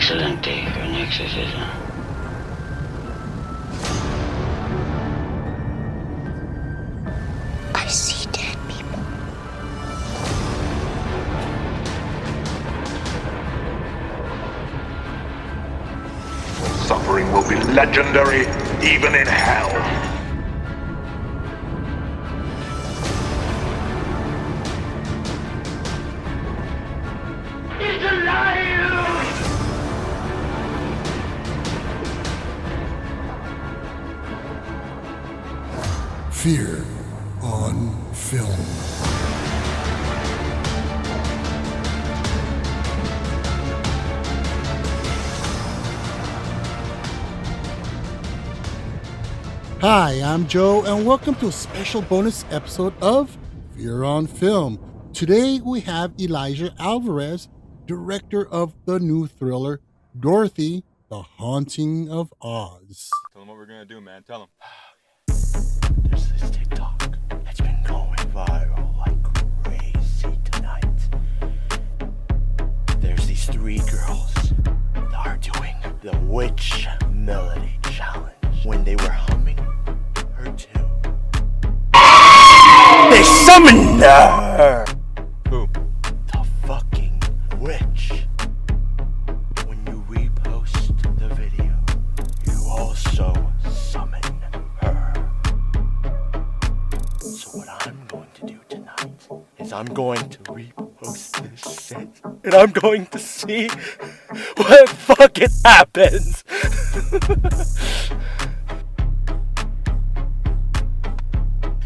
excellent day for an exorcism. I see dead people. Suffering will be legendary, even in hell. It's alive! Fear on Film. Hi, I'm Joe, and welcome to a special bonus episode of Fear on Film. Today we have Elijah Alvarez, director of the new thriller Dorothy, The Haunting of Oz. Tell them what we're gonna do, man. Tell them. There's this TikTok that's been going viral like crazy tonight. There's these three girls that are doing the Witch Melody Challenge. When they were humming her tune, they summoned her! Who? The fucking witch. When you repost the video, you also summon her. So what I'm going to do tonight is I'm going to repost this shit, and I'm going to see what fucking happens.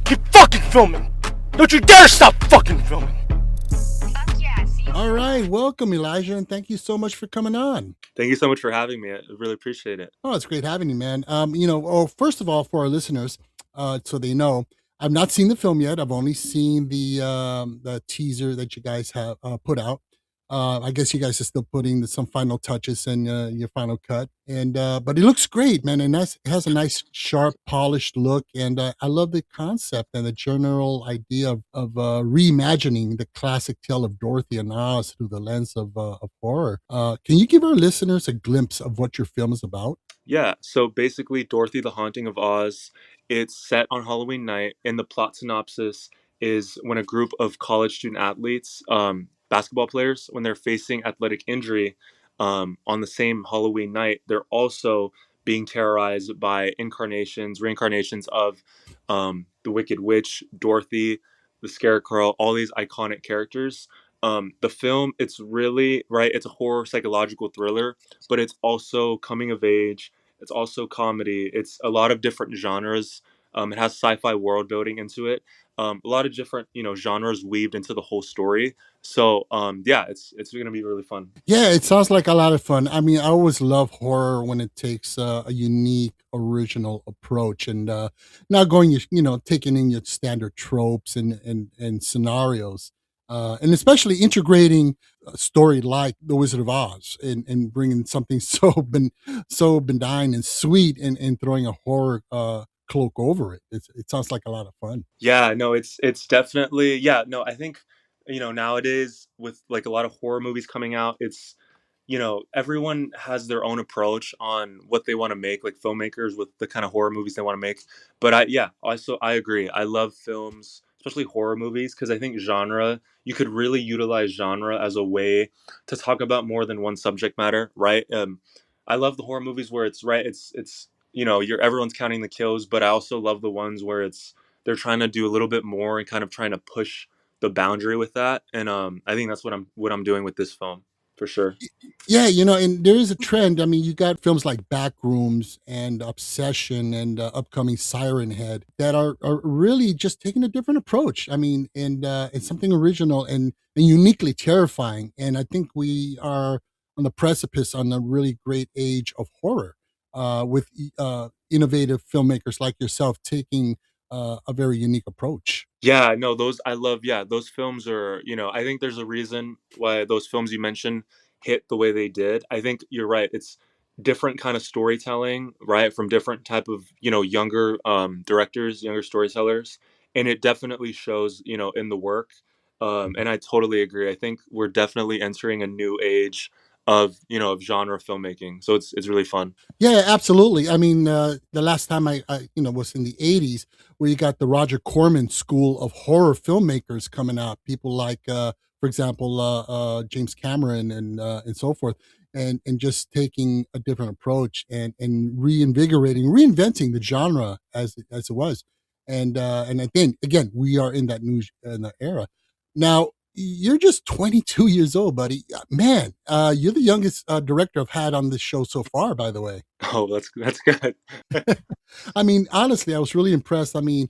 Keep fucking filming! Don't you dare stop fucking filming! All right, welcome, Elijah, and thank you so much for coming on. Thank you so much for having me. I really appreciate it. Oh, it's great having you, man. First of all, for our listeners, so they know, I've not seen the film yet. I've only seen the teaser that you guys have put out. I guess you guys are still putting some final touches in your final cut, and but it looks great, man. And it has a nice, sharp, polished look, and I love the concept and the general idea of reimagining the classic tale of Dorothy and Oz through the lens of horror. Can you give our listeners a glimpse of what your film is about? Yeah, so basically, Dorothy, the Haunting of Oz, it's set on Halloween night, and the plot synopsis is when a group of college student athletes, basketball players, when they're facing athletic injury on the same Halloween night, they're also being terrorized by reincarnations of the Wicked Witch, Dorothy, the Scarecrow, all these iconic characters. The film, it's really, right, it's a horror psychological thriller, but it's also coming of age, it's also comedy. It's a lot of different genres. It has sci-fi world building into it. A lot of different, genres weaved into the whole story. So, yeah, it's gonna be really fun. Yeah, it sounds like a lot of fun. I mean, I always love horror when it takes a unique, original approach and not going, taking in your standard tropes and scenarios, and especially integrating a story like The Wizard of Oz and bringing something so benign and sweet and throwing a horror cloak over it. It sounds like a lot of fun. Yeah, no, it's definitely, yeah, no, I think, nowadays with like a lot of horror movies coming out, it's, everyone has their own approach on what they want to make, like filmmakers with the kind of horror movies they want to make. But yeah, also I agree. I love films, especially horror movies, because I think you could really utilize genre as a way to talk about more than one subject matter, right? I love the horror movies where it's right, it's you're everyone's counting the kills, but I also love the ones where they're trying to do a little bit more and kind of trying to push the boundary with that. And I think that's what I'm doing with this film for sure. Yeah, and there is a trend. I mean, you got films like Backrooms and Obsession and upcoming Siren Head that are really just taking a different approach. I mean, and something original and uniquely terrifying. And I think we are on the precipice on a really great age of horror, with innovative filmmakers like yourself taking a very unique approach. Yeah, no, those I love. Yeah, those films are, I think there's a reason why those films you mentioned hit the way they did. I think you're right. It's different kind of storytelling, right, from different type of, younger directors, younger storytellers, and it definitely shows, in the work. And I totally agree. I think we're definitely entering a new age of of genre filmmaking. So it's really fun. Yeah, absolutely. I mean, the last time was in the '80s, where you got the Roger Corman School of Horror filmmakers coming out. People like, for example, James Cameron and so forth, and just taking a different approach and reinventing the genre as it was. And again, we are in that in the era now. You're just 22 years old, buddy. Man, you're the youngest director I've had on this show so far, by the way. Oh, that's good. I mean, honestly, I was really impressed. I mean,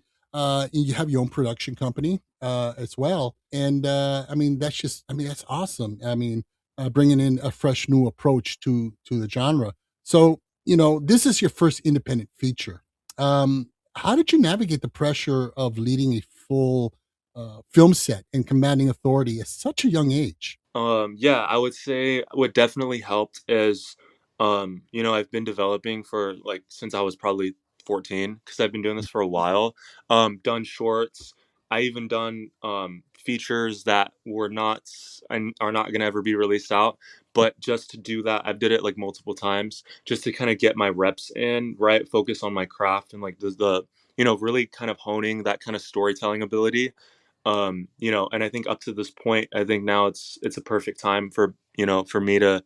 you have your own production company as well, and I mean, that's awesome. I mean, bringing in a fresh new approach to the genre. So, this is your first independent feature. How did you navigate the pressure of leading a full film set and commanding authority at such a young age? Yeah, I would say what definitely helped is, I've been developing for like since I was probably 14 because I've been doing this for a while. Done shorts. I even done features that were not and are not gonna ever be released out. But just to do that, I've did it like multiple times just to kind of get my reps in, right? Focus on my craft and like the really kind of honing that kind of storytelling ability. And I think up to this point, I think now it's a perfect time for me to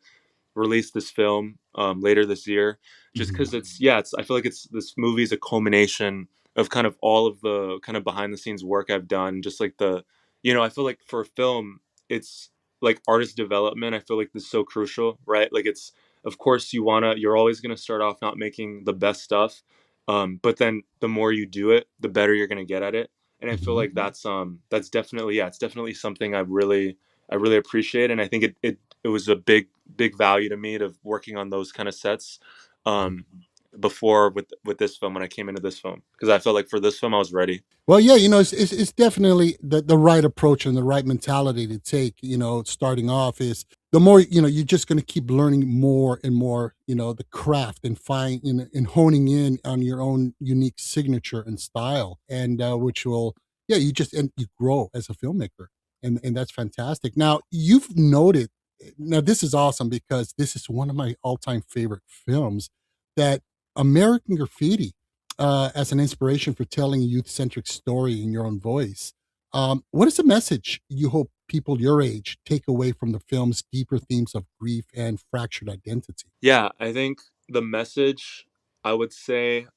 release this film later this year, just Mhm. because it's I feel like it's this movie is a culmination of kind of all of the kind of behind the scenes work I've done. Just like I feel like for a film, it's like artist development. I feel like this is so crucial, right? Like it's of course you're always gonna start off not making the best stuff, but then the more you do it, the better you're gonna get at it. And I feel Mhm. like that's definitely it's definitely something I really appreciate, and I think it was a big value to me to working on those kind of sets um, before with this film when I came into this film because I felt like for this film I was ready. Well, yeah, it's definitely the right approach and the right mentality to take. Starting off is the more you're just going to keep learning more and more. The craft and and honing in on your own unique signature and style, and which will and you grow as a filmmaker, and that's fantastic. Now you've noted. Now this is awesome because this is one of my all time favorite films. That American Graffiti as an inspiration for telling a youth centric story in your own voice. What is the message you hope people your age take away from the film's deeper themes of grief and fractured identity? Yeah, I think the message I would say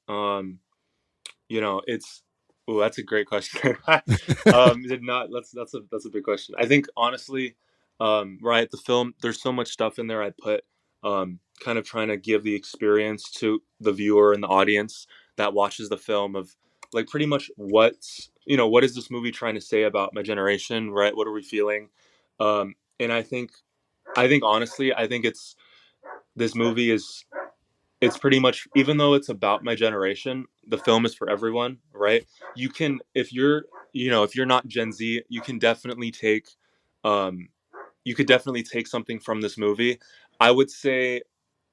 it's that's a great question. Did not that's a big question. I think honestly, right, the film there's so much stuff in there I put kind of trying to give the experience to the viewer and the audience that watches the film of like pretty much what is this movie trying to say about my generation, right? What are we feeling? And I think honestly, I think this movie is it's pretty much even though it's about my generation, the film is for everyone, right? You can if you're not Gen Z, um you could definitely take something from this movie. I would say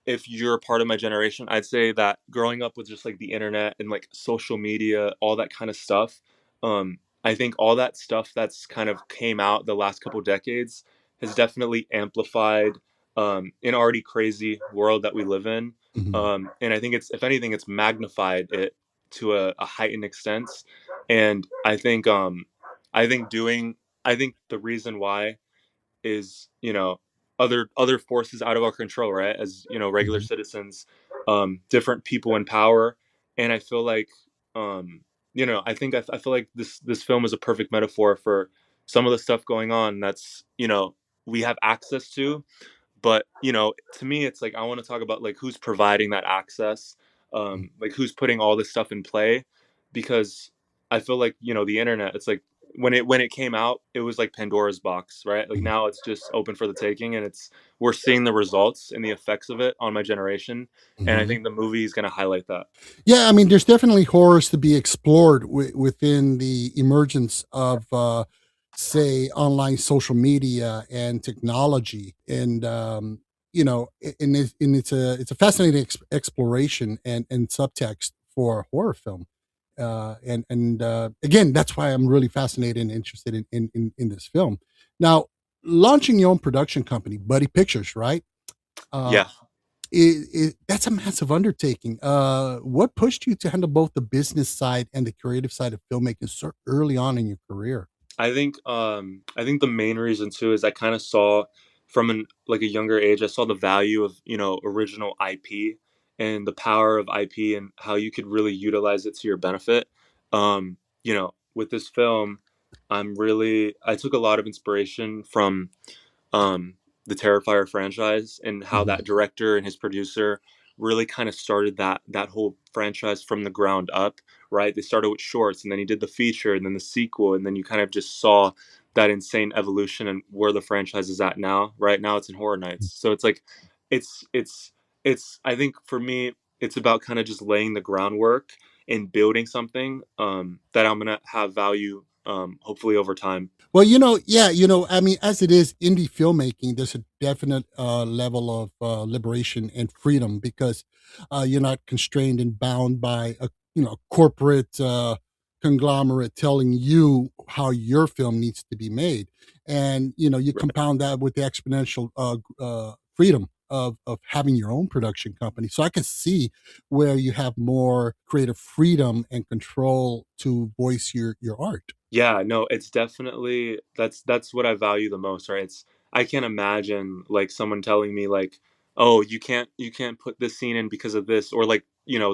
if you're a part of my generation, I'd say that growing up with just like the internet and like social media, all that kind of stuff, I think all that stuff that's kind of came out the last couple decades has definitely amplified an already crazy world that we live in. Mhm. And I think it's, if anything, it's magnified it to a heightened extent. And I think the reason why is other forces out of our control, right? As regular Mhm. citizens, different people in power. And I feel like I feel like this film is a perfect metaphor for some of the stuff going on that's we have access to. But to me it's like I want to talk about like who's providing that access, like who's putting all this stuff in play, because I feel like the internet, it's like when it came out it was like Pandora's box, right? Like Mhm. now it's just open for the taking, and we're seeing the results and the effects of it on my generation, and I Mhm. think the movie is going to highlight that. Yeah, I mean, there's definitely horrors to be explored within the emergence of, say, online social media and technology, and it's a fascinating exploration and subtext for a horror film, and again, that's why I'm really fascinated and interested in this film. Now, launching your own production company, Buddy Pictures, right? Uh, Yeah. that's a massive undertaking. What pushed you to handle both the business side and the creative side of filmmaking so early on in your career? I think the main reason too is I kind of saw from an like a younger age, I saw the value of, original IP and the power of IP and how you could really utilize it to your benefit. With this film, I took a lot of inspiration from um, the Terrifier franchise and how Mhm. that director and his producer really kind of started that whole franchise from the ground up. Right, they started with shorts, and then he did the feature, and then the sequel, and then you kind of just saw that insane evolution and where the franchise is at now. Right now, it's in Horror Nights, so it's like, it's it's it's. I think for me, it's about kind of just laying the groundwork and building something that I'm gonna have value, hopefully over time. Well, yeah, I mean, as it is indie filmmaking, there's a definite level of liberation and freedom because you're not constrained and bound by a corporate conglomerate telling you how your film needs to be made, and you compound that with the exponential freedom of having your own production company. So I can see where you have more creative freedom and control to voice your art. Yeah, no, it's definitely that's what I value the most, right? I can't imagine like someone telling me like, "Oh, you can't put this scene in because of this," or like,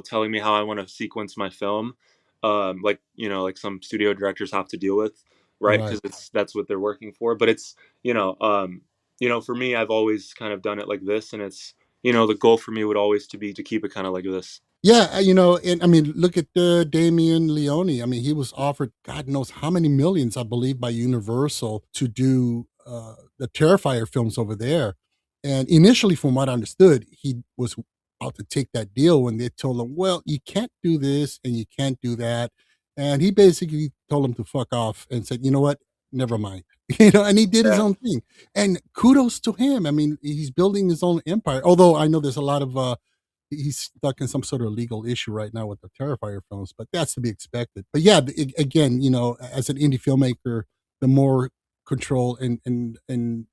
telling me how I want to sequence my film. Like, like some studio directors have to deal with, right? Right. Because that's what they're working for. But it's, for me, I've always kind of done it like this, and it's, the goal for me would always to be to keep it kind of like this. Yeah, and I mean, look at Damien Leone. I mean, he was offered God knows how many millions, I believe, by Universal to do the Terrifier films over there. And initially, from what I understood, he was about to take that deal when they told him, "Well, you can't do this and you can't do that," and he basically told him to fuck off and said, "You know what? Never mind." And he did his Yeah. own thing. And kudos to him. I mean, he's building his own empire. Although I know there's a lot of he's stuck in some sort of legal issue right now with the Terrifier films, but that's to be expected. But yeah, again, as an indie filmmaker, the more control and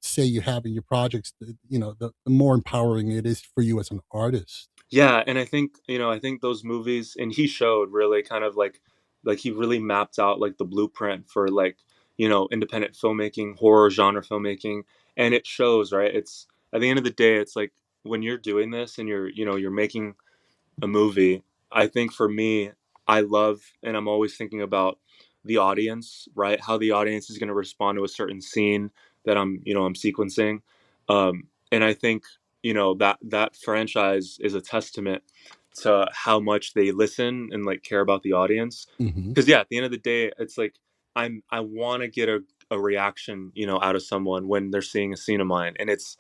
say you have in your projects, the more empowering it is for you as an artist. Yeah, and I think those movies, and he showed really kind of like he really mapped out like the blueprint for like, independent filmmaking, horror genre filmmaking, and it shows, right? It's at the end of the day, it's like when you're doing this and you're making a movie, I think for me, I love and I'm always thinking about the audience, right? How the audience is going to respond to a certain scene that I'm sequencing. And I think, that franchise is a testament to how much they listen and like care about the audience. Hmm. Cause yeah, at the end of the day, it's like I want to get a reaction, out of someone when they're seeing a scene of mine. And it's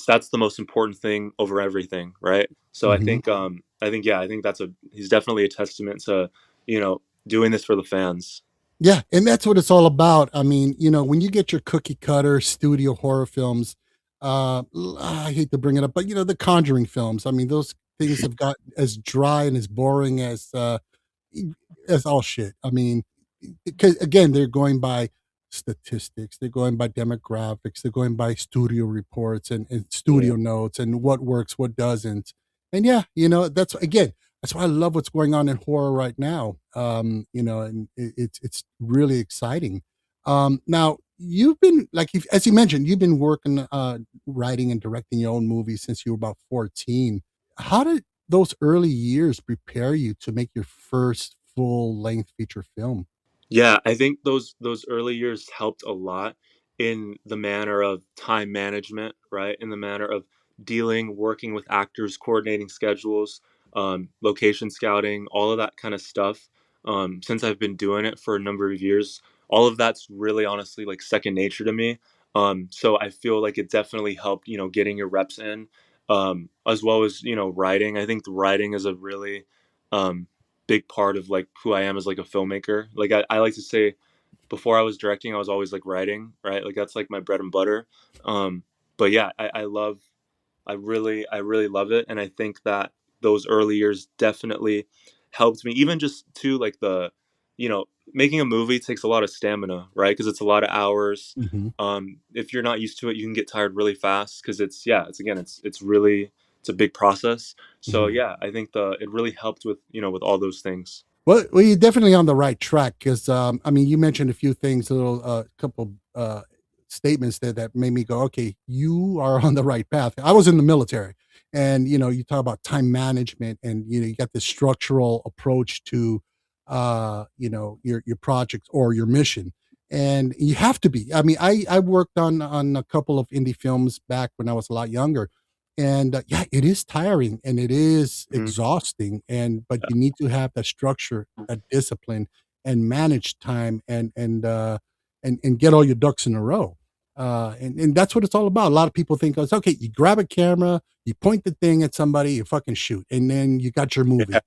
that's the most important thing over everything, right? So Hmm. I think he's definitely a testament to, doing this for the fans. Yeah, and that's what it's all about. I mean, when you get your cookie cutter studio horror films, I hate to bring it up, but the Conjuring films. I mean, those things have got as dry and as boring as all shit. I mean, because again, they're going by statistics, they're going by demographics, they're going by studio reports and Yeah. studio notes and what works, what doesn't. And yeah, that's why I love what's going on in horror right now. And it's really exciting. Now you've been as you mentioned, you've been working, writing and directing your own movies since you were about 14. How did those early years prepare you to make your first full length feature film? Yeah, I think those early years helped a lot in the manner of time management, right? In the manner of working with actors, coordinating schedules, location scouting, all of that kind of stuff. Since I've been doing it for a number of years, all of that's really honestly like second nature to me. So I feel like it definitely helped, getting your reps in, as well as, writing. I think the writing is a really big part of like who I am as like a filmmaker. Like I like to say before I was directing, I was always like writing, right? Like that's like my bread and butter. But yeah, I really love it. And I think that those early years definitely helped me even just to like you know, making a movie takes a lot of stamina, right? Because it's a lot of hours. Hmm. If you're not used to it, you can get tired really fast because it's yeah, it's again, it's really it's a big process. So Hmm. yeah, I think the it really helped with with all those things. Well, you're definitely on the right track because I mean, you mentioned a few things, a little couple statements there that made me go, okay, you are on the right path. I was in the military, and you talk about time management, and you got this structural approach to your project or your mission, and you have to be. I mean, I worked on a couple of indie films back when I was a lot younger, and yeah, it is tiring and it is Mhm. exhausting, and but you need to have that structure, a discipline, and manage time, and get all your ducks in a row. And that's what it's all about. A lot of people think it's okay, you grab a camera, you point the thing at somebody, you fucking shoot, and then you got your Yeah. movie.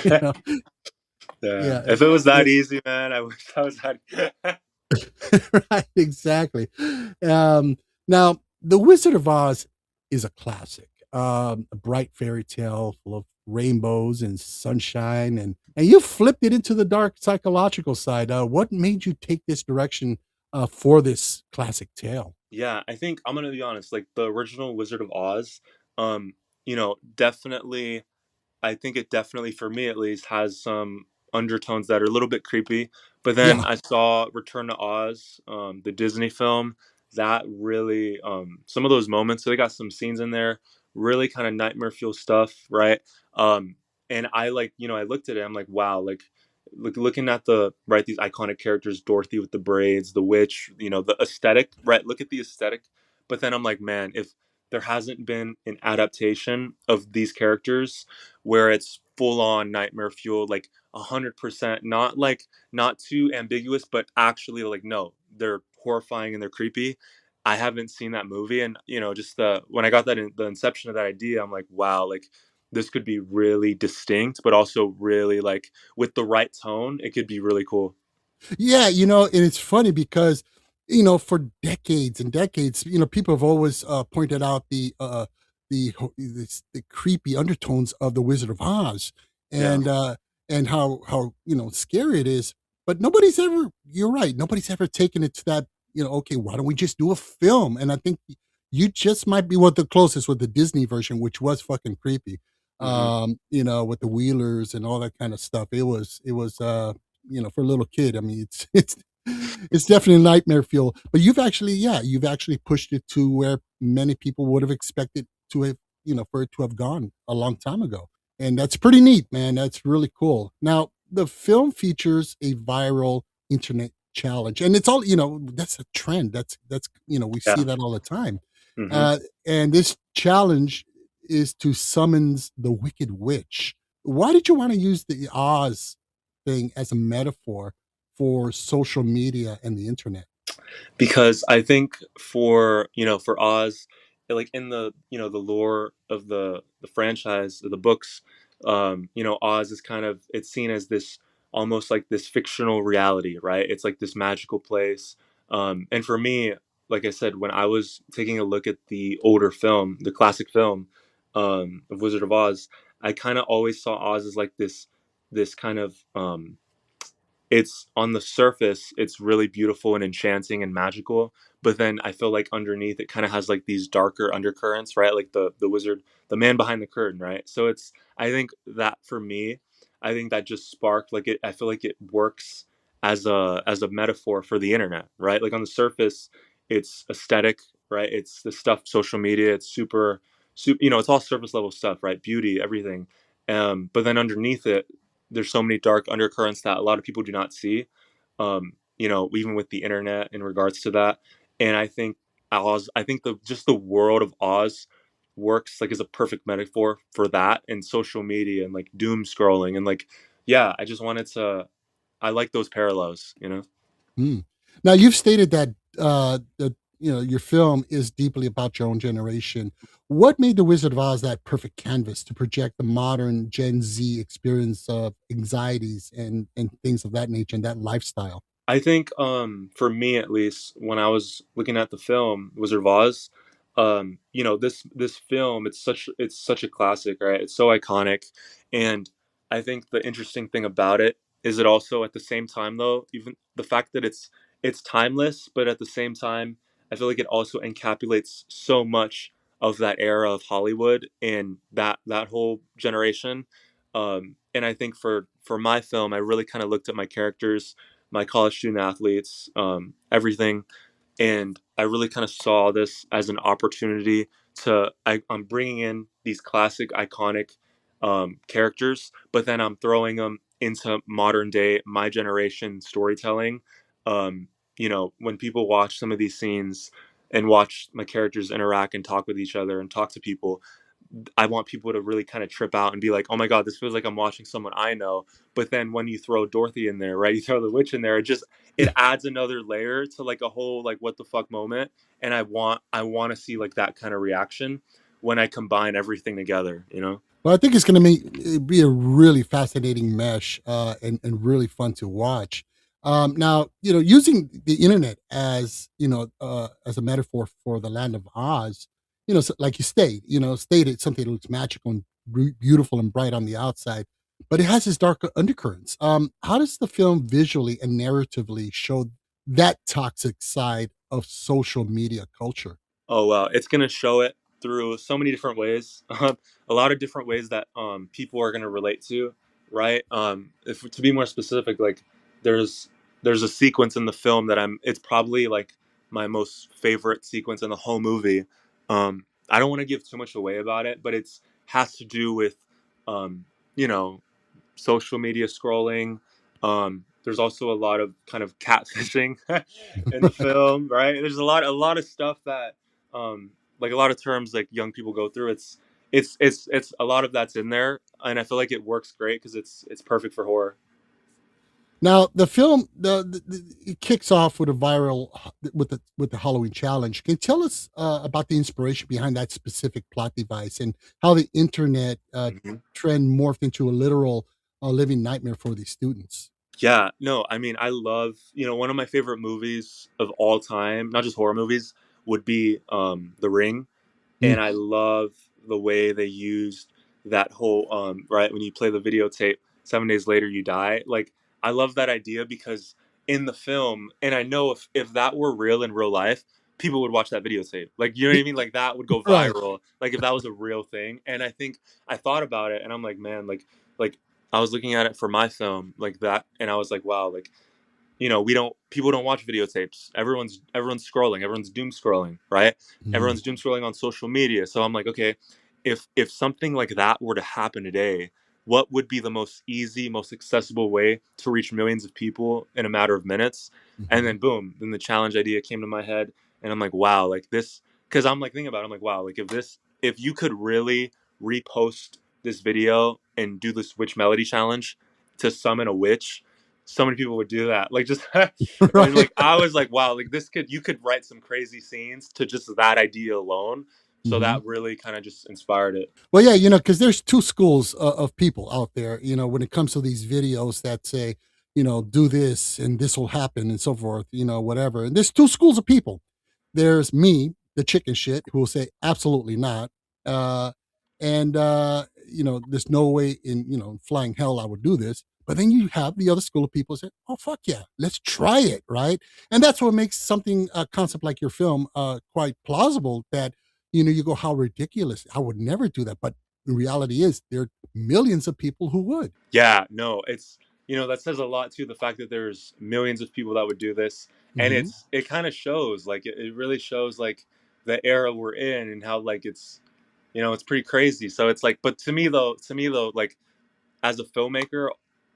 You know Yeah. yeah If it was that easy, man, I wish I was that. right, exactly. Now, The Wizard of Oz is a classic, a bright fairy tale full of rainbows and sunshine, and you flipped it into the dark psychological side. What made you take this direction for this classic tale? Yeah, I think I'm gonna be honest. Like the original Wizard of Oz, um, definitely I think it definitely, for me at least, has some undertones that are a little bit creepy. But then Yeah, I saw Return to Oz, the Disney film. That really, some of those moments, so they got some scenes in there, really kind of nightmare fuel stuff, right? Um, and I like, I looked at it, I'm like, wow, like, looking at right, these iconic characters, Dorothy with the braids, the witch, the aesthetic, right? Look at the aesthetic. But then I'm like, man, if there hasn't been an adaptation of these characters where it's full on nightmare fuel, like 100%, not too ambiguous, but actually like no, they're horrifying and they're creepy. I haven't seen that movie, and just the when I got the inception of that idea, I'm like, wow, like this could be really distinct, but also really like with the right tone, it could be really cool. yeah, and it's funny because for decades and decades, people have always pointed out the creepy undertones of the Wizard of Oz, Yeah. and how scary it is. But nobody's ever. You're right. Nobody's ever taken it to that. Okay, why don't we just do a film? And I think you just might be what the closest with the Disney version, which was fucking creepy. Hmm. With the Wheelers and all that kind of stuff. It was for a little kid. I mean, it's definitely nightmare fuel. But you've actually pushed it to where many people would have expected to have, for it to have gone a long time ago. And that's pretty neat, man. That's really cool. Now, the film features a viral internet challenge, and it's all, that's a trend. We see Yeah. that all the time. Hmm. And this challenge is to summons the Wicked Witch. Why did you want to use the Oz thing as a metaphor for social media and the internet? Because I think for Oz, like in the lore of the franchise of the books, Oz is kind of it's seen as this almost like this fictional reality, right? It's like this magical place. And for me, like I said, when I was taking a look at the older film, the classic film of Wizard of Oz, I kind of always saw Oz as like this kind of it's on the surface it's really beautiful and enchanting and magical, but then I feel like underneath it kind of has like these darker undercurrents, right? Like the wizard, the man behind the curtain, right? So it's I think that for me, I think that just sparked like it I feel like it works as a metaphor for the internet, right? Like on the surface it's aesthetic, right? It's the stuff social media, it's super it's all surface level stuff, right? Beauty, everything. But then underneath it there's so many dark undercurrents that a lot of people do not see. Even with the internet in regards to that. And I think the just the world of Oz works like as a perfect metaphor for that and social media and like doom scrolling and like yeah, I just wanted to I like those parallels. Hmm. Now, you've stated that your film is deeply about your own generation. What made The Wizard of Oz that perfect canvas to project the modern Gen Z experience of anxieties and things of that nature and that lifestyle? I think for me at least, when I was looking at the film Wizard of Oz, this film it's such a classic, right? It's so iconic, and I think the interesting thing about it is it also at the same time though, even the fact that it's timeless, but at the same time, I feel like it also encapsulates so much of that era of Hollywood and that whole generation. And I think for my film, I really kind of looked at my characters, my college student athletes, everything, and I really kind of saw this as an opportunity I'm bringing in these classic, iconic characters, but then I'm throwing them into modern day, my generation storytelling. Um, when people watch some of these scenes and watch my characters interact and talk with each other and talk to people, I want people to really kind of trip out and be like, "Oh my god, this feels like I'm watching someone I know." But then when you throw Dorothy in there, right? You throw the witch in there, it adds another layer to like a whole like what the fuck moment. And I want to see like that kind of reaction when I combine everything together. Well, I think it's going to make it be a really fascinating mesh, and really fun to watch. Now, using the internet as as a metaphor for the land of Oz, so like stated something that looks magical and beautiful and bright on the outside, but it has its dark undercurrents. How does the film visually and narratively show that toxic side of social media culture? Oh well, it's gonna show it through so many different ways, a lot of different ways that people are gonna relate to, right? If to be more specific, like there's there's a sequence in the film that it's probably like my most favorite sequence in the whole movie. I don't want to give too much away about it, but it's has to do with um, you know social media scrolling. There's also a lot of kind of catfishing in the film, right? There's a lot of stuff that, like a lot of terms like young people go through. It's a lot of that's in there, and I feel like it works great because it's perfect for horror. Now, the film it kicks off with a viral with the Halloween challenge. Can you tell us about the inspiration behind that specific plot device and how the internet Mhm. trend morphed into a literal living nightmare for these students? Yeah, no, I mean, I love, one of my favorite movies of all time, not just horror movies, would be The Ring. Mm. And I love the way they used that whole right when you play the videotape 7 days later you die. Like I love that idea because in the film, and I know if that were real in real life, people would watch that videotape. Like you know what I mean? Like that would go Right. viral. Like if that was a real thing. And I think I thought about it and I'm like, man, like I was looking at it for my film like that and I was like, wow, like we don't people don't watch videotapes. Everyone's scrolling, everyone's doom scrolling, right? Mhm. Everyone's doom scrolling on social media. So I'm like, okay, if something like that were to happen today, what would be the most easy, most accessible way to reach millions of people in a matter of minutes? And Mhm. then boom, then the challenge idea came to my head and I'm like, wow, like this because I'm like thinking about it, I'm like, wow, like if you could really repost this video and do this witch melody challenge to summon a witch, so many people would do that. Like just and Right. like I was like, wow, like you could write some crazy scenes to just that idea alone. So Mhm. that really kind of just inspired it. Well, yeah, because there's two schools of people out there. When it comes to these videos that say, do this and this will happen and so forth. Whatever. And there's two schools of people. There's me, the chicken shit, who will say absolutely not. Uh, and there's no way in flying hell I would do this. But then you have the other school of people who say, "Oh fuck yeah, let's try it," right? And that's what makes something a concept like your film quite plausible. That you go, "How ridiculous! I would never do that." But the reality is, there are millions of people who would. Yeah, no, it's that says a lot too. The fact that there's millions of people that would do this, and Hmm. it kind of shows like it really shows like the era we're in and how like it's pretty crazy. So it's like, but to me though, like as a filmmaker,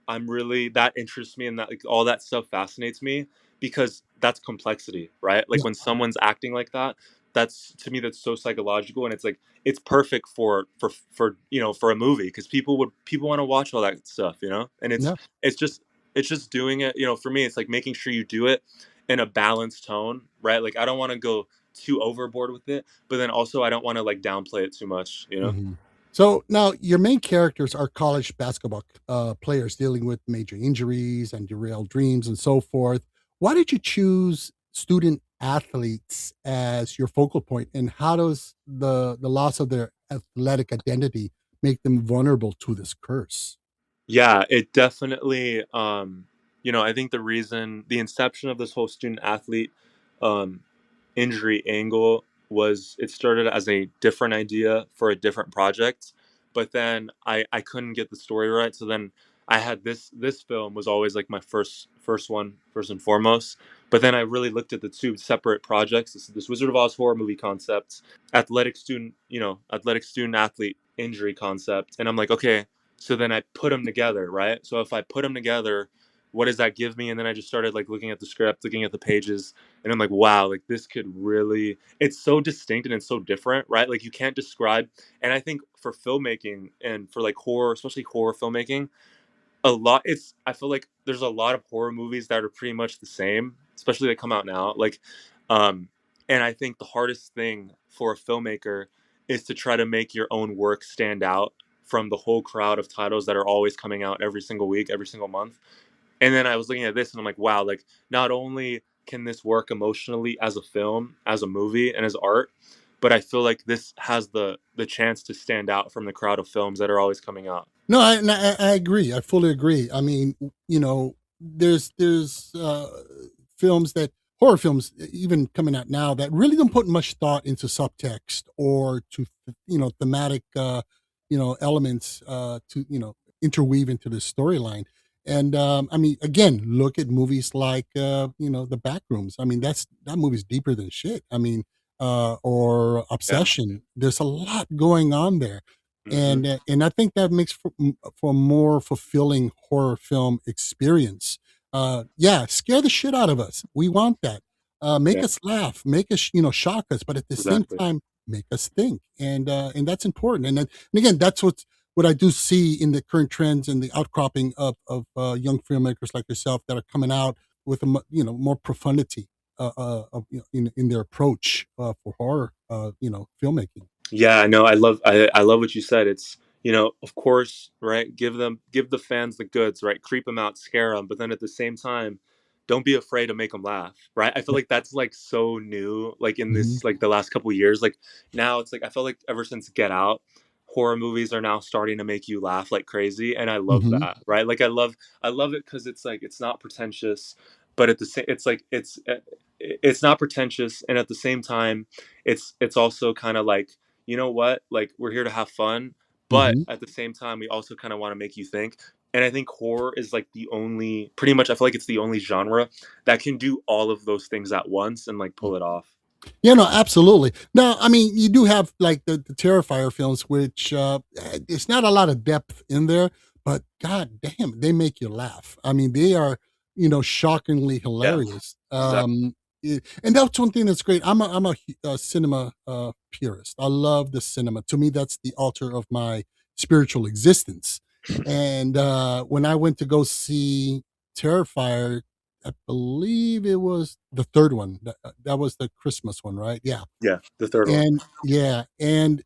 I'm really that interests me and that like all that stuff fascinates me because that's complexity, right? Like Yeah. when someone's acting like that, that's to me that's so psychological and it's like it's perfect for a movie because people want to watch all that stuff. And Yeah. it's just it's just doing it, for me it's like making sure you do it in a balanced tone, right? Like I don't want to go too overboard with it, but then also I don't want to like downplay it too much. Mhm. So now your main characters are college basketball players dealing with major injuries and derailed dreams and so forth. Why did you choose student athletes as your focal point, and how does the loss of their athletic identity make them vulnerable to this curse? Yeah, it definitely, I think the inception of this whole student athlete um, injury angle was it started as a different idea for a different project, but then I couldn't get the story right. So then I had this film was always like my first one first and foremost. But then I really looked at the two separate projects. This Wizard of Oz horror movie concept, athletic student athlete injury concept, and I'm like, okay, so then I put them together, right? So if I put them together, what does that give me? And then I just started like looking at the script, looking at the pages, and I'm like, wow, like this could really, it's so distinct and it's so different, right? Like you can't describe. And I think for filmmaking and for like horror, especially horror filmmaking, I feel like there's a lot of horror movies that are pretty much the same, especially that come out now. Um and I think the hardest thing for a filmmaker is to try to make your own work stand out from the whole crowd of titles that are always coming out every single week, every single month. And then I was looking at this and I'm like, wow, like not only can this work emotionally as a film, as a movie, and as art, but I feel like this has the chance to stand out from the crowd of films that are always coming out. No, I agree. I fully agree. I mean, there's films that horror films even coming out now that really don't put much thought into subtext or to thematic elements to interweave into the storyline. And I mean, again, look at movies like The Backrooms. I mean, that movie's deeper than shit. I mean, or Yeah. Obsession. There's a lot going on there, Hmm. and I think that makes for a more fulfilling horror film experience. Yeah, scare the shit out of us. We want that. Make Yeah. us laugh, make us shock us, but at the same Exactly. time, make us think, and that's important. And again, that's what I do see in the current trends and the outcropping of young filmmakers like yourself that are coming out with more profundity in their approach for horror filmmaking. Yeah, no, I love what you said. It's, of course, right? Give the fans the goods, right? Creep them out, scare them, but then at the same time, don't be afraid to make them laugh, right? I feel like that's like so new, like in Mhm. this like the last couple years. Like now, it's like I feel like ever since Get Out, horror movies are now starting to make you laugh like crazy, and I love Mhm. that, right? Like I love it because it's like it's not pretentious, but at the same, it's not pretentious, and at the same time, it's also kind of like, you know what? Like we're here to have fun, but Mhm. at the same time, we also kind of want to make you think. And I think horror is like pretty much, I feel like it's the only genre that can do all of those things at once and like pull it off. Yeah, no, absolutely. Now, I mean, you do have like the Terrifier films, which it's not a lot of depth in there, but god damn, they make you laugh. I mean, they are shockingly Yeah, hilarious. exactly. And that's one thing that's great. I'm a cinema purist. I love the cinema. To me, that's the altar of my spiritual existence. And when I went to go see Terrifier, I believe it was the 3rd one. That was the Christmas one, right? Yeah. Yeah, the third one. And yeah, and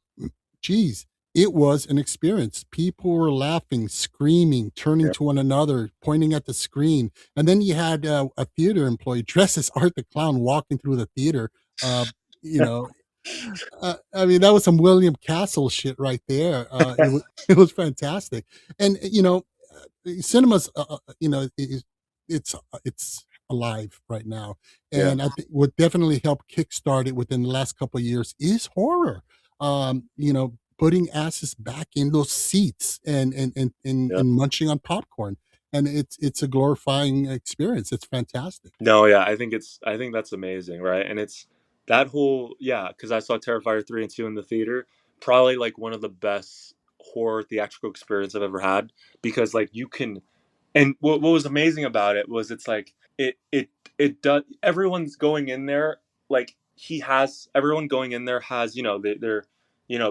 geez, it was an experience. People were laughing, screaming, turning Yeah. to one another, pointing at the screen. And then you had a theater employee dressed as Art the Clown walking through the theater. Uh, you know, I mean, that was some William Castle shit right there. It was it was fantastic. And cinemas, it's alive right now, Yeah. and I think what definitely helped kickstart it within the last couple of years is horror. Putting asses back in those seats Yeah. and munching on popcorn, and it's a glorifying experience. It's fantastic. No, yeah, I think that's amazing, right? And it's that whole, yeah, because I saw Terrifier 3 and 2 in the theater, probably like one of the best horror theatrical experience I've ever had, because like you can, and what was amazing about it was it's like it does, everyone's going in there, like everyone going in there has, they're,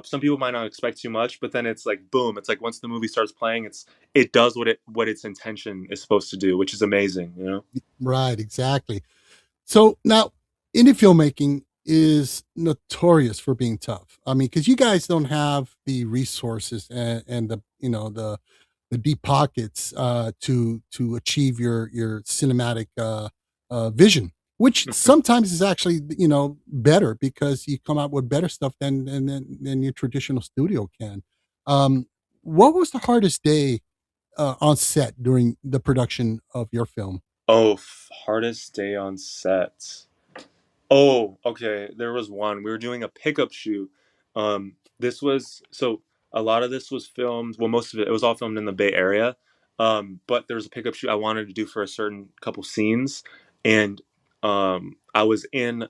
some people might not expect too much, but then it's like boom, it's like once the movie starts playing, it does what its intention is supposed to do, which is amazing, you know? Right, exactly. So now, indie filmmaking is notorious for being tough. I mean, because you guys don't have the resources and the deep pockets to achieve your cinematic vision, which sometimes is actually better because you come out with better stuff than your traditional studio can. Um, what was the hardest day on set during the production of your film? Oh, hardest day on set. Oh, okay. There was one. We were doing a pickup shoot. This was so a lot of this was filmed. Well, most of it was all filmed in the Bay Area. But there was a pickup shoot I wanted to do for a certain couple scenes, and I was in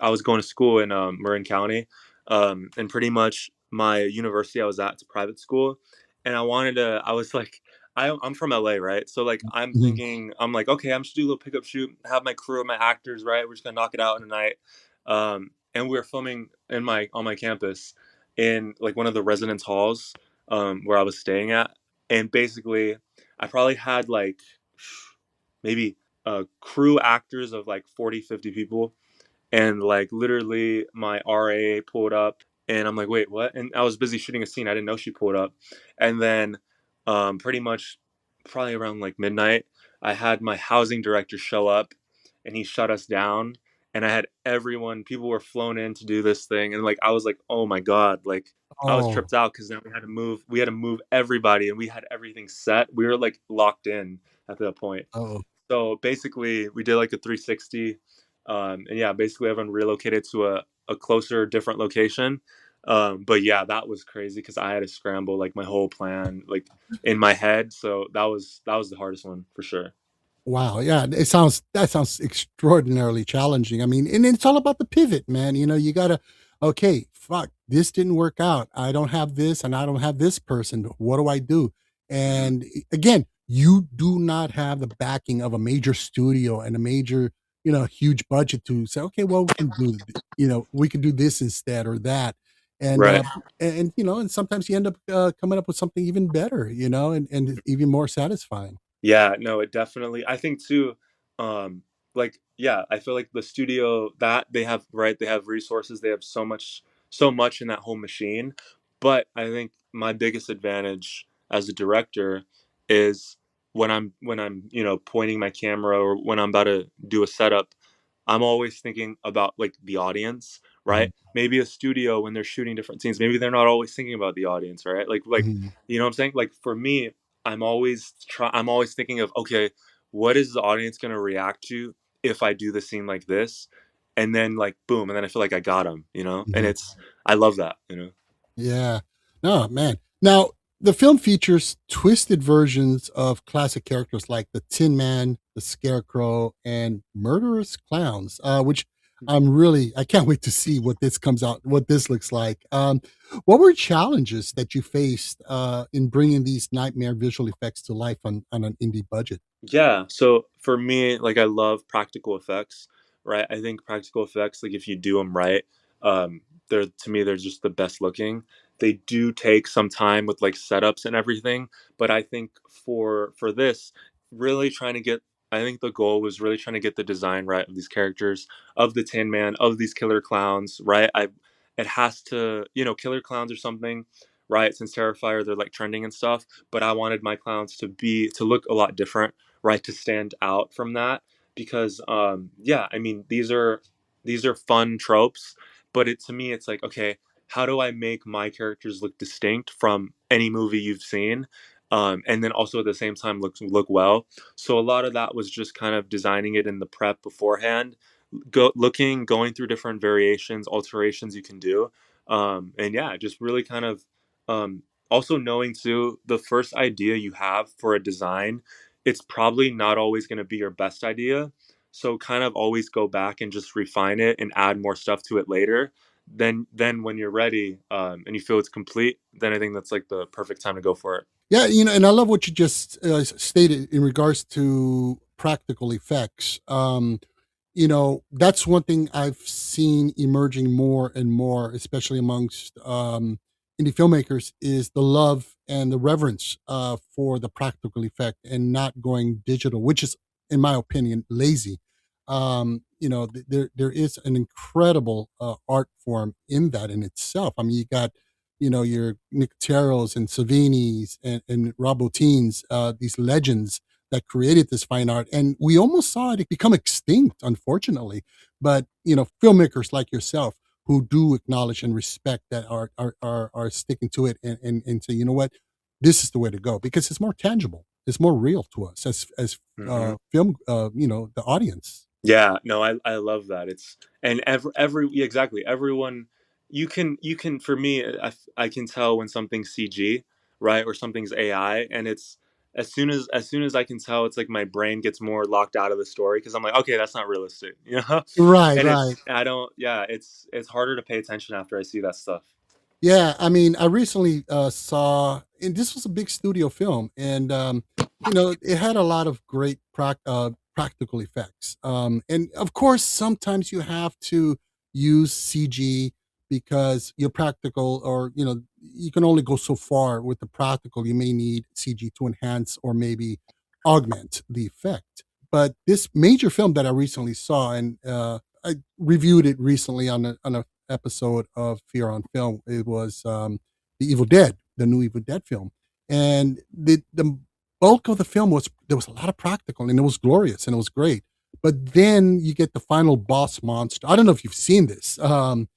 I was going to school in Marin County, and pretty much my university I was at, it's a private school, and I wanted to. I was like, I'm from LA, right? So like, I'm Mhm. thinking, I'm like, okay, I'm just do a little pickup shoot, have my crew, my actors, right? We're just gonna knock it out in a night. And we were filming in my on my campus in like one of the residence halls where I was staying at, and basically, I probably had like maybe crew actors of like 40, 50 people, and like literally my RA pulled up and I'm like, wait, what? And I was busy shooting a scene. I didn't know she pulled up. And then pretty much probably around like midnight, I had my housing director show up and he shut us down. And I had everyone, people were flown in to do this thing. And like, I was like, oh my God, like I was Oh, tripped out because now we had to move everybody and we had everything set. We were like locked in at that point. oh. So basically, we did like a 360, and yeah, basically everyone relocated to a closer, different location. But yeah, that was crazy because I had to scramble like my whole plan like in my head. So that was the hardest one for sure. Wow, yeah, that sounds extraordinarily challenging. I mean, and it's all about the pivot, man. You gotta, okay, fuck, this didn't work out. I don't have this, and I don't have this person. What do I do? Hmm. And again, you do not have the backing of a major studio and a major, huge budget to say, okay, well, we can do this instead or that, and Right. and sometimes you end up coming up with something even better, and even more satisfying. Yeah, no, it definitely I think too, um, like, yeah, I feel like the studio that they have, right, they have resources, they have so much in that whole machine. But I think my biggest advantage as a director is when I'm pointing my camera or when I'm about to do a setup, I'm always thinking about like the audience, right? Mhm, Maybe a studio when they're shooting different scenes, maybe they're not always thinking about the audience, right? Like mhm. you know what I'm saying? Like for me, I'm always thinking of, okay, what is the audience going to react to if I do the scene like this? And then like boom, and then I feel like I got them. And Mhm. I love that. Yeah. Oh, man. Now, the film features twisted versions of classic characters like the Tin Man, the Scarecrow, and murderous clowns, which I can't wait to see what this looks like. What were challenges that you faced in bringing these nightmare visual effects to life on an indie budget? Yeah, so for me, like I love practical effects, right? I think practical effects, like if you do them right, um, they're to me they're just the best looking. They do take some time with like setups and everything, but I think for this, really trying to get, I think the goal was really trying to get the design right of these characters, of the Tin Man, of these killer clowns, right? It has to, killer clowns or something, right? Since Terrifier, they're like trending and stuff, but I wanted my clowns to look a lot different, right, to stand out from that because yeah, I mean these are fun tropes, but it to me it's like, okay, how do I make my characters look distinct from any movie you've seen, and then also at the same time look well. So a lot of that was just kind of designing it in the prep beforehand, going through different variations, alterations you can do, and yeah, just really kind of also knowing too the first idea you have for a design, it's probably not always going to be your best idea. So kind of always go back and just refine it and add more stuff to it later. Then when you're ready, and you feel it's complete, then I think that's like the perfect time to go for it. Yeah, and I love what you just stated in regards to practical effects. That's one thing I've seen emerging more and more, especially amongst indie filmmakers, is the love and the reverence for the practical effect and not going digital, which is, in my opinion, lazy. There is an incredible art form in that in itself. I mean, you got your Nicoteros and Savinis and Robotines, these legends that created this fine art, and we almost saw it become extinct, unfortunately. But filmmakers like yourself who do acknowledge and respect that art are sticking to it and say, you know what, this is the way to go because it's more tangible. It's more real to us as Hmm. film, the audience. Yeah, no, I love that. It's and every yeah, exactly everyone you can for me I can tell when something's CG, right, or something's AI, and it's as soon as I can tell, it's like my brain gets more locked out of the story because I'm like, okay, that's not realistic, you know, Right, and right. it's I don't yeah, it's harder to pay attention after I see that stuff. Yeah, I mean, I recently saw, and this was a big studio film, and it had a lot of great practical effects. And of course, sometimes you have to use CG because you're practical, or you can only go so far with the practical. You may need CG to enhance or maybe augment the effect. But this major film that I recently saw, and I reviewed it recently on a episode of Fear on Film. It was the Evil Dead, the new Evil Dead film, and the bulk of the film was there was a lot of practical, and it was glorious and it was great. But then you get the final boss monster. I don't know if you've seen this, and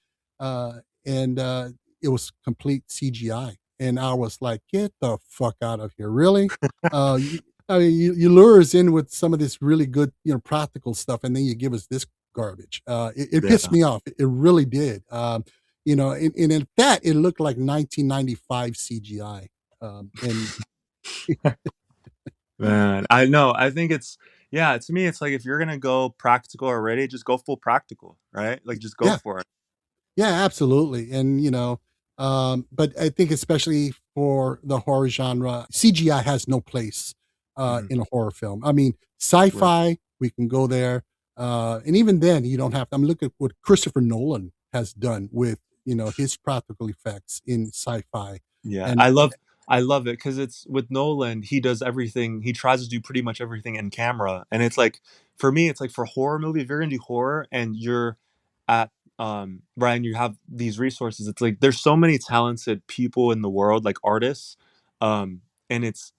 it was complete CGI, and I was like, "Get the fuck out of here!" Really? Uh, you, I mean, you lure us in with some of this really good, practical stuff, and then you give us this garbage. It pissed Yeah. me off. It really did. And in that, it looked like 1995 CGI. And Man, I know. I think it's yeah, to me it's like if you're gonna go practical already, just go full practical, right? Like just go yeah, for it. yeah, absolutely. And but I think especially for the horror genre, CGI has no place Mhm. in a horror film. I mean, Right. sci-fi, we can go there, and even then, you don't have to. I'm looking at what Christopher Nolan has done with his practical effects in sci-fi, Yeah, and I love it because it's with Nolan, he does everything. He tries to do pretty much everything in camera, and it's like for me, it's like for a horror movie, if you're gonna do horror and you're at Brian, you have these resources. It's like there's so many talented people in the world, like artists, and it's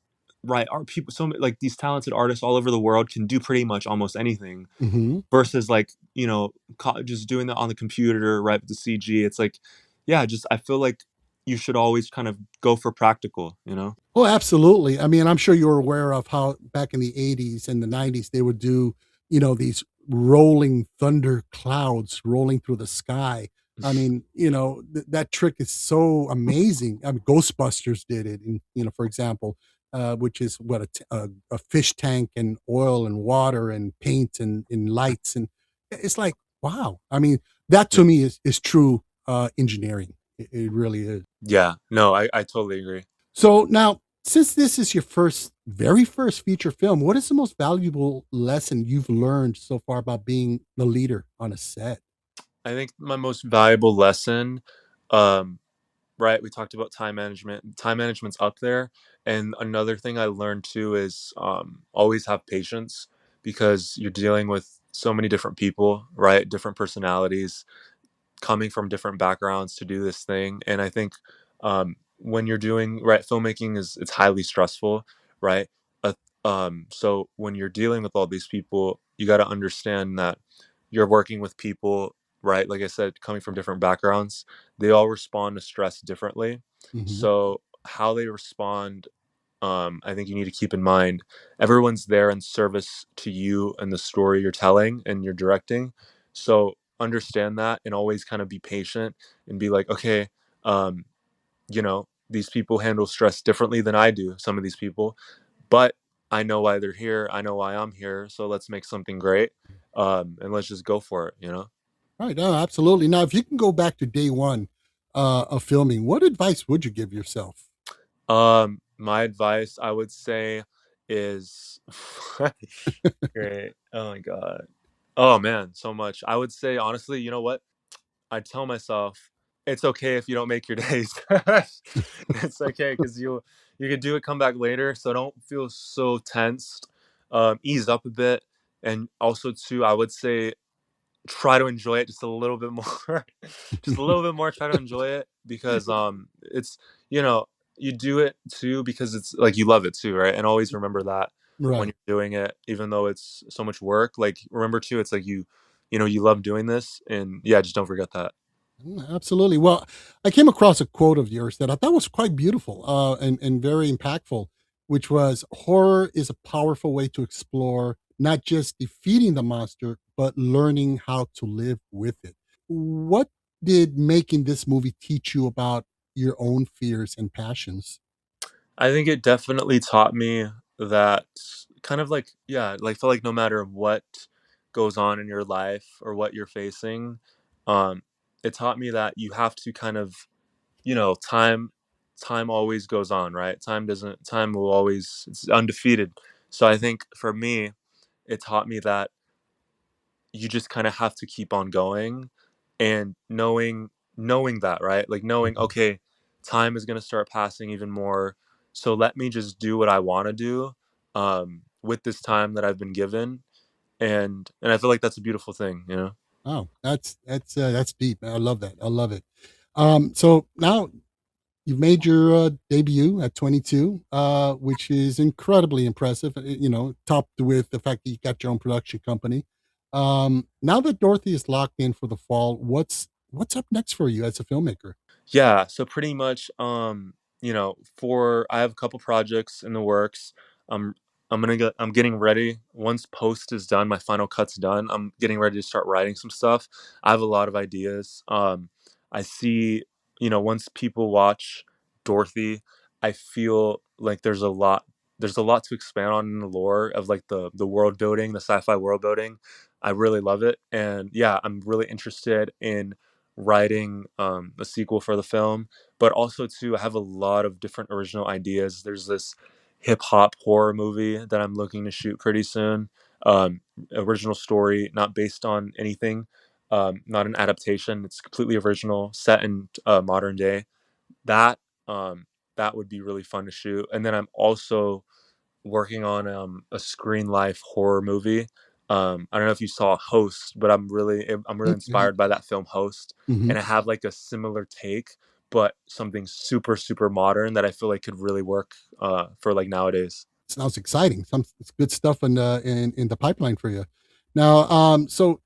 right, art people. Like these talented artists all over the world can do pretty much almost anything Mhm. versus like just doing that on the computer right with the CG. It's like yeah, just I feel like you should always kind of go for practical. Oh, absolutely. I mean, I'm sure you're aware of how back in the 80s and the 90s they would do, these rolling thunder clouds rolling through the sky. I mean, that trick is so amazing. I mean, Ghostbusters did it, for example, which is what a fish tank and oil and water and paint and lights, and it's like wow. I mean, that Yeah, to me is true engineering. It really is. yeah, no, I totally agree. So now, since this is your very first feature film, what is the most valuable lesson you've learned so far about being the leader on a set? I think my most valuable lesson, um right, we talked about time management. Time management's up there, and another thing I learned too is always have patience because you're dealing with so many different people, right, different personalities coming from different backgrounds to do this thing. And I think when you're doing right, filmmaking is it's highly stressful, right? Uh, so when you're dealing with all these people, you got to understand that you're working with people, right? Like I said, coming from different backgrounds, they all respond to stress differently. Mhm. So how they respond, I think you need to keep in mind everyone's there in service to you and the story you're telling and you're directing. So understand that and always kind of be patient and be like, okay, um, these people handle stress differently than I do, some of these people, but I know why they're here. I know why I'm here. So let's make something great. And let's just go for it. Right. No, absolutely. Now, if you can go back to day one of filming, what advice would you give yourself? My advice I would say is great. Oh my God. Oh man, so much. I would say honestly, you know what? I tell myself it's okay if you don't make your days. It's okay because you could do it, come back later. So don't feel so tensed. Ease up a bit, and also too, I would say try to enjoy it just a little bit more, just a little bit more. Try to enjoy it because it's you know you do it too because it's like you love it too, right? And always remember that when Right. you're doing it, even though it's so much work, like remember too, it's like you love doing this, and yeah, just don't forget that. Absolutely. Well, I came across a quote of yours that I thought was quite beautiful and very impactful, which was horror is a powerful way to explore not just defeating the monster, but learning how to live with it. What did making this movie teach you about your own fears and passions? I think it definitely taught me that kind of like, yeah, like feel like no matter what goes on in your life or what you're facing, um, it taught me that you have to kind of, time always goes on, right? Time will always, it's undefeated. So I think for me, it taught me that you just kind of have to keep on going and knowing that, right? Like knowing, Mhm. okay, time is going to start passing even more, so let me just do what I want to do with this time that I've been given. And I feel like that's a beautiful thing. Oh, that's deep. I love that. I love it. So now you've made your debut at 22, which is incredibly impressive. Topped with the fact that you got your own production company. Now that Dorothy is locked in for the fall, what's up next for you as a filmmaker? Yeah, so pretty much, for I have a couple projects in the works. I'm I'm getting ready. Once post is done, my final cut's done. I'm getting ready to start writing some stuff. I have a lot of ideas. I see, once people watch Dorothy, I feel like there's a lot to expand on in the lore of like the world building, the sci-fi world building. I really love it. And yeah, I'm really interested in writing a sequel for the film, but also too, I have a lot of different original ideas. There's this hip hop horror movie that I'm looking to shoot pretty soon. Original story, not based on anything, not an adaptation. It's completely original, set in modern day. That um, that would be really fun to shoot. And then I'm also working on a screen life horror movie. I don't know if you saw Host, but I'm really Mhm. inspired by that film Host, Mhm. and I have like a similar take, but something super super modern that I feel like could really work for like nowadays. Sounds exciting. Some it's good stuff in the pipeline for you. Now, so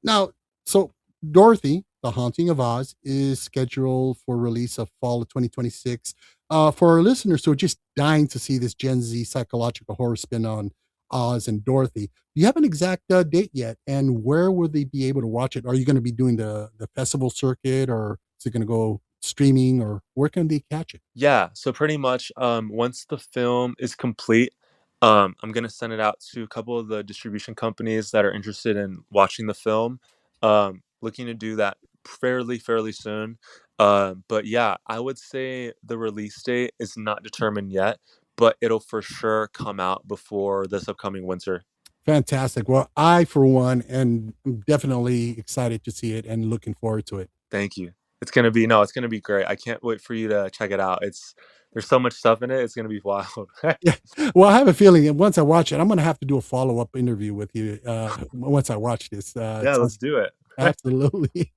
Dorothy, The Haunting of Oz, is scheduled for release of fall of 2026. For our listeners who are just dying to see this Gen Z psychological horror spin on Oz and Dorothy, do you have an exact date yet? And where will they be able to watch it? Are you going to be doing the festival circuit, or is it going to go streaming, or where can they catch it? Yeah, so pretty much, once the film is complete, I'm gonna send it out to a couple of the distribution companies that are interested in watching the film. Looking to do that fairly soon. But yeah, I would say the release date is not determined yet, but it'll for sure come out before this upcoming winter. Fantastic. Well, I, for one, am definitely excited to see it and looking forward to it. Thank you. It's gonna be great. I can't wait for you to check it out. There's so much stuff in it. It's gonna be wild. Yeah. Well, I have a feeling that once I watch it, I'm going to have to do a follow up interview with you once I watch this. It Yeah, let's sounds do it. absolutely.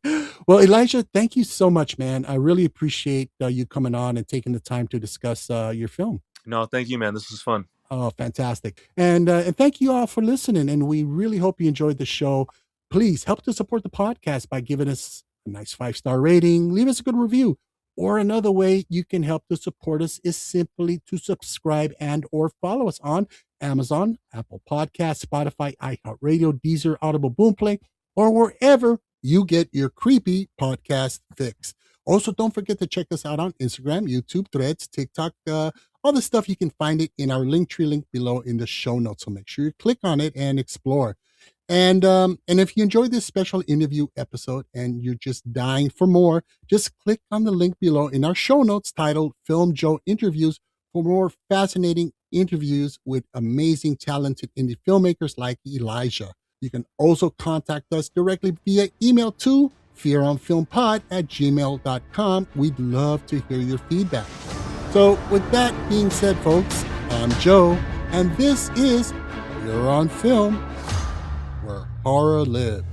Well, Elijah, thank you so much, man. I really appreciate you coming on and taking the time to discuss your film. No, thank you, man. This was fun. Oh, fantastic. And thank you all for listening. And we really hope you enjoyed the show. Please help to support the podcast by giving us a nice 5-star rating, leave us a good review. Or another way you can help to support us is simply to subscribe and or follow us on Amazon, Apple Podcasts, Spotify, iHeartRadio, Deezer, Audible Boomplay, or wherever you get your creepy podcast fix. Also, don't forget to check us out on Instagram, YouTube, Threads, TikTok, all the stuff. You can find it in our Linktree link below in the show notes. So make sure you click on it and explore. And if you enjoyed this special interview episode and you're just dying for more, just click on the link below in our show notes titled Film Joe Interviews for more fascinating interviews with amazing, talented indie filmmakers like Elijah. You can also contact us directly via email to fearonfilmpod@gmail.com. We'd love to hear your feedback. So, with that being said, folks, I'm Joe, and this is Fear on Film, where horror lives.